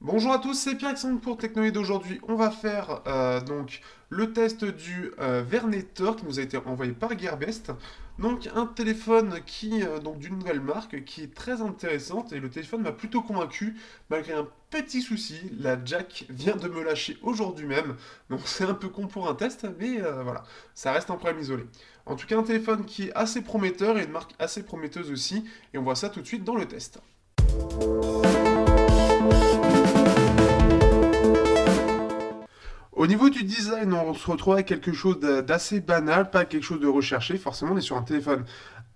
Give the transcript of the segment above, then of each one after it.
Bonjour à tous, c'est Pierre-Alexandre pour Technoïd. D'aujourd'hui. On va faire donc le test du Vernetor qui nous a été envoyé par Gearbest. Donc un téléphone donc d'une nouvelle marque qui est très intéressante et le téléphone m'a plutôt convaincu malgré un petit souci. La jack vient de me lâcher aujourd'hui même, donc c'est un peu con pour un test, mais voilà, ça reste un problème isolé. En tout cas, un téléphone qui est assez prometteur et une marque assez prometteuse aussi, et on voit ça tout de suite dans le test. Au niveau du design, on se retrouve avec quelque chose d'assez banal, pas quelque chose de recherché. Forcément, on est sur un téléphone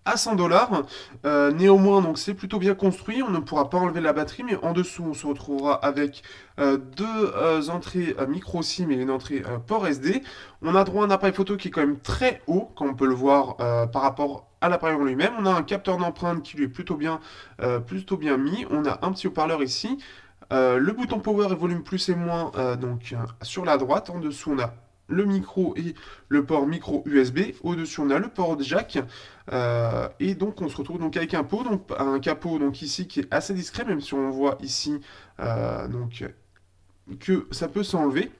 à 100 dollars. Néanmoins, donc c'est plutôt bien construit. On ne pourra pas enlever la batterie, mais en dessous, on se retrouvera avec deux entrées micro SIM et une entrée port SD. On a droit à un appareil photo qui est quand même très haut, comme on peut le voir par rapport à l'appareil en lui-même. On a un capteur d'empreinte qui lui est plutôt bien mis. On a un petit haut-parleur ici. Le bouton power et volume plus et moins sur la droite. En dessous, on a le micro et le port micro USB. Au-dessus, on a le port jack. Et donc, on se retrouve donc avec un capot donc ici qui est assez discret, même si on voit ici que ça peut s'enlever.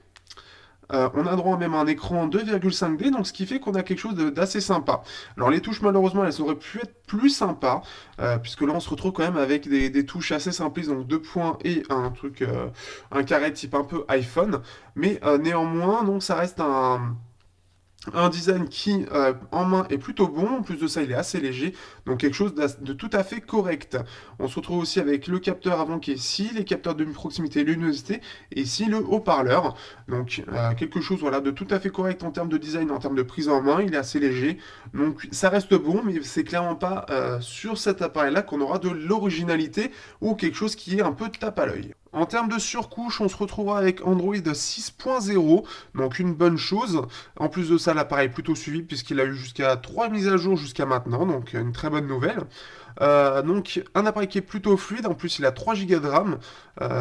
On a droit même à un écran 2,5D, donc ce qui fait qu'on a quelque chose d'assez sympa. Alors les touches, malheureusement, elles auraient pu être plus sympas, puisque là on se retrouve quand même avec des touches assez simplistes, donc deux points et un carré type un peu iPhone. Mais néanmoins, donc ça reste un design qui, en main, est plutôt bon. En plus de ça, il est assez léger. Donc quelque chose de tout à fait correct. On se retrouve aussi avec le capteur avant qui est ici, les capteurs de proximité, le luminosité, et ici le haut-parleur. Donc quelque chose voilà, de tout à fait correct en termes de design, en termes de prise en main. Il est assez léger. Donc ça reste bon, mais c'est clairement pas sur cet appareil-là qu'on aura de l'originalité ou quelque chose qui est un peu tape à l'œil. En termes de surcouche, on se retrouvera avec Android 6.0, donc une bonne chose. En plus de ça, l'appareil est plutôt suivi puisqu'il a eu jusqu'à 3 mises à jour jusqu'à maintenant, donc une très bonne nouvelle. Donc un appareil qui est plutôt fluide, en plus il a 3 Go de RAM.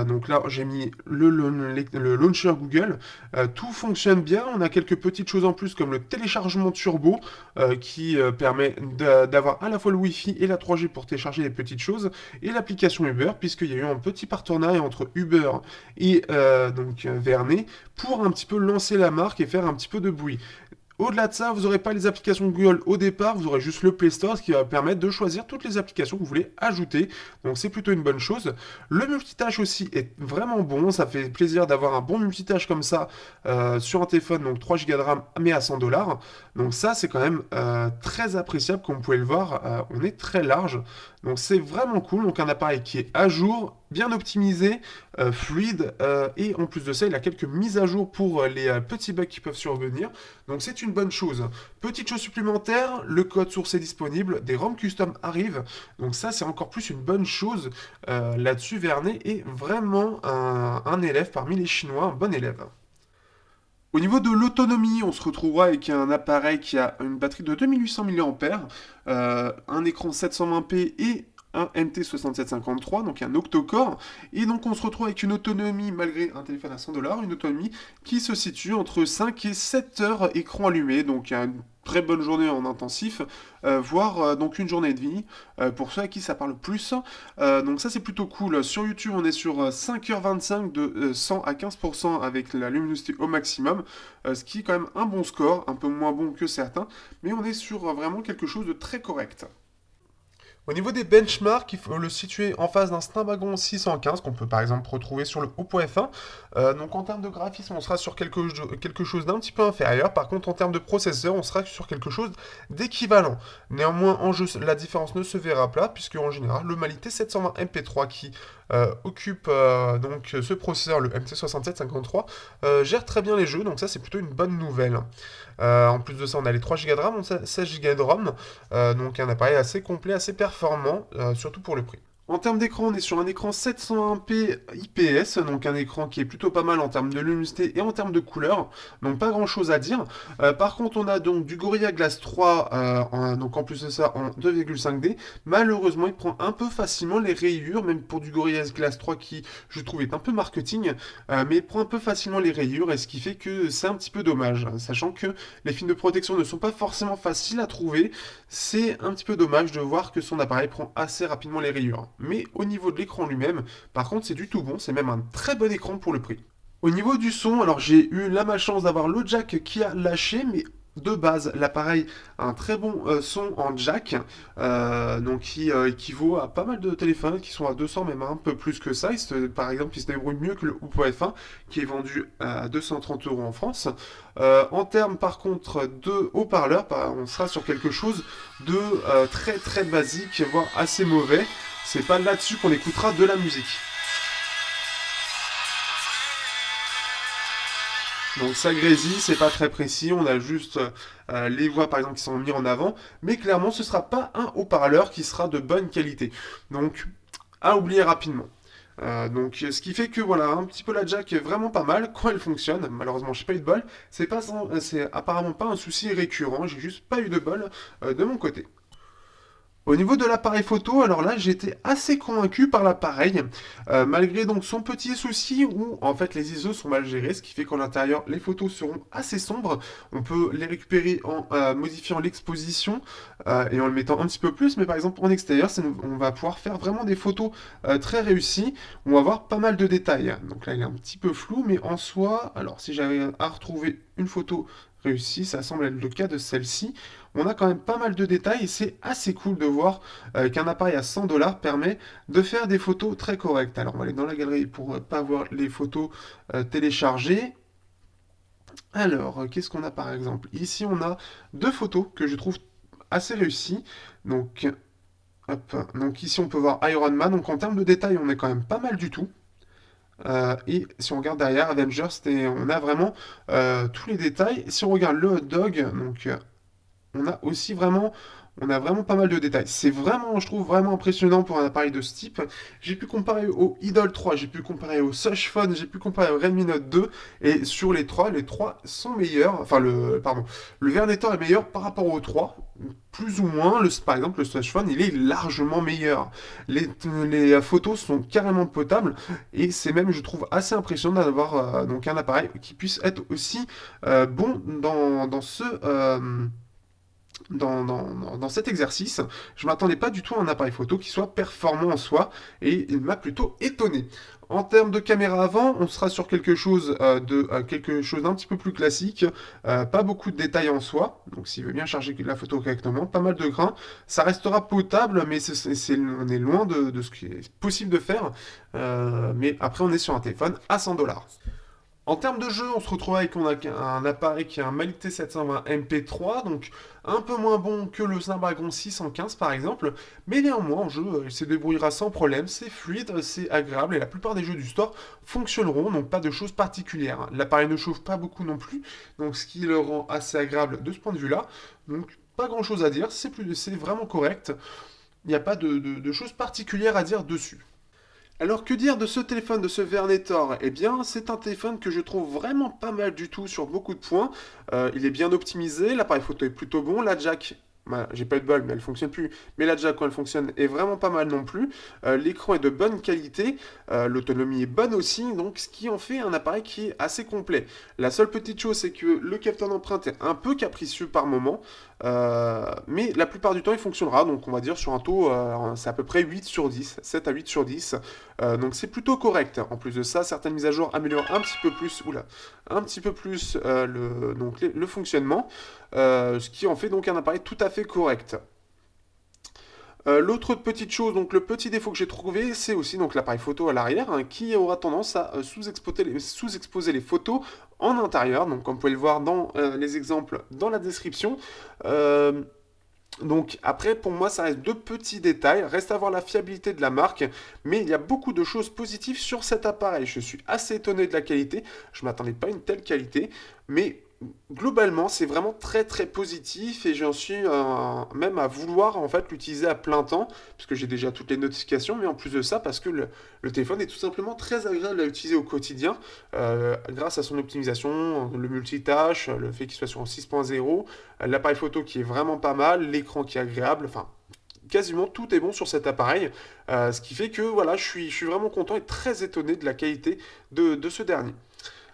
Donc là j'ai mis le launcher Google. Tout fonctionne bien, on a quelques petites choses en plus comme le téléchargement turbo qui permet d'avoir à la fois le Wi-Fi et la 3G pour télécharger des petites choses, et l'application Uber, puisqu'il y a eu un petit partenariat entre Uber et Vernet pour un petit peu lancer la marque et faire un petit peu de bruit. Au-delà de ça, vous n'aurez pas les applications Google au départ, vous aurez juste le Play Store, ce qui va permettre de choisir toutes les applications que vous voulez ajouter. Donc c'est plutôt une bonne chose. Le multitâche aussi est vraiment bon, ça fait plaisir d'avoir un bon multitâche comme ça sur un téléphone, donc 3 Go de RAM, mais à 100 dollars. Donc ça, c'est quand même très appréciable, comme vous pouvez le voir, on est très large. Donc c'est vraiment cool, donc un appareil qui est à jour, bien optimisé, fluide, et en plus de ça, il a quelques mises à jour pour les petits bugs qui peuvent survenir. Donc c'est une bonne chose. Petite chose supplémentaire, le code source est disponible, des ROM custom arrivent, donc ça c'est encore plus une bonne chose. Là-dessus, Vernet est vraiment un élève parmi les Chinois, un bon élève. Au niveau de l'autonomie, on se retrouvera avec un appareil qui a une batterie de 2800 mAh, un écran 720p et un MT6753, donc un octo-core. Et donc on se retrouve avec une autonomie, malgré un téléphone à 100 dollars, une autonomie qui se situe entre 5 et 7 heures écran allumé, donc une très bonne journée en intensif, voire donc une journée de vie, pour ceux à qui ça parle plus. Donc ça c'est plutôt cool. Sur YouTube on est sur 5h25 de 100 à 15% avec la luminosité au maximum, ce qui est quand même un bon score, un peu moins bon que certains, mais on est sur vraiment quelque chose de très correct. Au niveau des benchmarks, il faut le situer en face d'un Snapdragon 615 qu'on peut par exemple retrouver sur le Oppo F1. Donc en termes de graphisme, on sera sur quelque chose d'un petit peu inférieur. Par contre, en termes de processeur, on sera sur quelque chose d'équivalent. Néanmoins, en jeu, la différence ne se verra pas, puisque en général, le Mali T720 MP3 qui occupe donc ce processeur, le MT6753, gère très bien les jeux, donc ça c'est plutôt une bonne nouvelle. En plus de ça, on a les 3 Go de RAM, on a 16 Go de ROM, donc un appareil assez complet, assez performant, surtout pour le prix. En termes d'écran, on est sur un écran 720p IPS, donc un écran qui est plutôt pas mal en termes de luminosité et en termes de couleur, donc pas grand chose à dire. Par contre, on a donc du Gorilla Glass 3, donc en plus de ça en 2,5D. Malheureusement, il prend un peu facilement les rayures, même pour du Gorilla Glass 3 qui, je trouve, est un peu marketing, mais il prend un peu facilement les rayures, et ce qui fait que c'est un petit peu dommage, sachant que les films de protection ne sont pas forcément faciles à trouver. C'est un petit peu dommage de voir que son appareil prend assez rapidement les rayures. mais au niveau de l'écran lui-même, par contre, c'est du tout bon, c'est même un très bon écran pour le prix. Au niveau du son, alors j'ai eu la malchance d'avoir le jack qui a lâché, mais de base, l'appareil a un très bon son en jack, donc qui équivaut à pas mal de téléphones qui sont à 200, même un peu plus que ça. Par exemple, il se débrouille mieux que le Oppo F1 qui est vendu à 230 euros en France. En termes par contre de haut-parleurs, bah, on sera sur quelque chose de très très basique, voire assez mauvais. C'est pas là-dessus qu'on écoutera de la musique. Donc ça grésille, c'est pas très précis, on a juste les voix par exemple qui sont mises en avant, mais clairement ce sera pas un haut-parleur qui sera de bonne qualité. Donc à oublier rapidement. Donc ce qui fait que voilà, un petit peu la jack est vraiment pas mal quand elle fonctionne. Malheureusement j'ai pas eu de bol, c'est apparemment pas un souci récurrent, j'ai juste pas eu de bol de mon côté. Au niveau de l'appareil photo, alors là j'étais assez convaincu par l'appareil, malgré donc son petit souci où en fait les ISO sont mal gérés, ce qui fait qu'en l'intérieur les photos seront assez sombres. On peut les récupérer en modifiant l'exposition et en le mettant un petit peu plus, mais par exemple en extérieur on va pouvoir faire vraiment des photos très réussies, on va avoir pas mal de détails. Donc là il est un petit peu flou, mais en soi, alors si j'avais à retrouver une photo réussie, ça semble être le cas de celle-ci. On a quand même pas mal de détails et c'est assez cool de voir qu'un appareil à 100 $ permet de faire des photos très correctes. Alors on va aller dans la galerie pour pas voir les photos téléchargées. Alors, qu'est-ce qu'on a par exemple? Ici on a deux photos que je trouve assez réussies. Donc, hop, donc ici on peut voir Iron Man. Donc en termes de détails on est quand même pas mal du tout. Et si on regarde derrière Avengers, on a vraiment tous les détails. Si on regarde le hot dog, donc on a aussi vraiment, on a vraiment pas mal de détails. C'est vraiment, je trouve, vraiment impressionnant pour un appareil de ce type. J'ai pu comparer au Idol 3, j'ai pu comparer au Surge Phone, j'ai pu comparer au Redmi Note 2, et sur les trois sont meilleurs. Enfin, le Vernetor est meilleur par rapport au 3, plus ou moins. Par exemple, le Surge Phone, il est largement meilleur. Les photos sont carrément potables, et c'est même, je trouve, assez impressionnant d'avoir donc un appareil qui puisse être aussi bon dans ce dans cet exercice. Je ne m'attendais pas du tout à un appareil photo qui soit performant en soi et il m'a plutôt étonné. En termes de caméra avant, on sera sur quelque chose d'un petit peu plus classique, pas beaucoup de détails en soi, donc s'il veut bien charger la photo correctement, pas mal de grains, ça restera potable, mais on est loin de ce qui est possible de faire, mais après on est sur un téléphone à 100 $. En termes de jeu, on se retrouve avec un appareil qui a un Mali T720 MP3, donc un peu moins bon que le Snapdragon 615 par exemple, mais néanmoins en jeu, il se débrouillera sans problème, c'est fluide, c'est agréable et la plupart des jeux du store fonctionneront, donc pas de choses particulières. L'appareil ne chauffe pas beaucoup non plus, donc ce qui le rend assez agréable de ce point de vue-là. Donc pas grand-chose à dire, c'est vraiment correct. Il n'y a pas de choses particulières à dire dessus. Alors que dire de ce téléphone, de ce Vernetor? Eh bien, c'est un téléphone que je trouve vraiment pas mal du tout sur beaucoup de points. Il est bien optimisé, l'appareil photo est plutôt bon, la jack, bah, j'ai pas eu de bol, mais elle fonctionne plus. Mais la jack, quand elle fonctionne, est vraiment pas mal non plus. L'écran est de bonne qualité, l'autonomie est bonne aussi, donc ce qui en fait un appareil qui est assez complet. La seule petite chose, c'est que le capteur d'empreinte est un peu capricieux par moment, mais la plupart du temps, il fonctionnera. Donc, on va dire sur un taux, c'est à peu près 8 sur 10, 7 à 8 sur 10. Donc, c'est plutôt correct. En plus de ça, certaines mises à jour améliorent un petit peu plus, un petit peu plus le fonctionnement, ce qui en fait donc un appareil tout à fait correct. L'autre petite chose, donc le petit défaut que j'ai trouvé, c'est aussi donc l'appareil photo à l'arrière qui aura tendance à sous-exposer les photos en intérieur. Donc comme vous pouvez le voir dans les exemples dans la description. Euh, donc après, pour moi, ça reste deux petits détails. Reste à voir la fiabilité de la marque, mais il y a beaucoup de choses positives sur cet appareil. Je suis assez étonné de la qualité. Je ne m'attendais pas à une telle qualité, mais globalement, c'est vraiment très très positif et j'en suis même à vouloir en fait l'utiliser à plein temps, puisque j'ai déjà toutes les notifications, mais en plus de ça, parce que le téléphone est tout simplement très agréable à utiliser au quotidien, grâce à son optimisation, le multitâche, le fait qu'il soit sur un 6.0, l'appareil photo qui est vraiment pas mal, l'écran qui est agréable, enfin quasiment tout est bon sur cet appareil, ce qui fait que voilà, je suis vraiment content et très étonné de la qualité de ce dernier.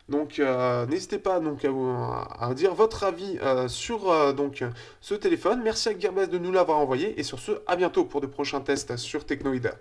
Donc n'hésitez pas donc à dire votre avis sur ce téléphone. Merci à Gearbest de nous l'avoir envoyé et sur ce, à bientôt pour de prochains tests sur Technoid.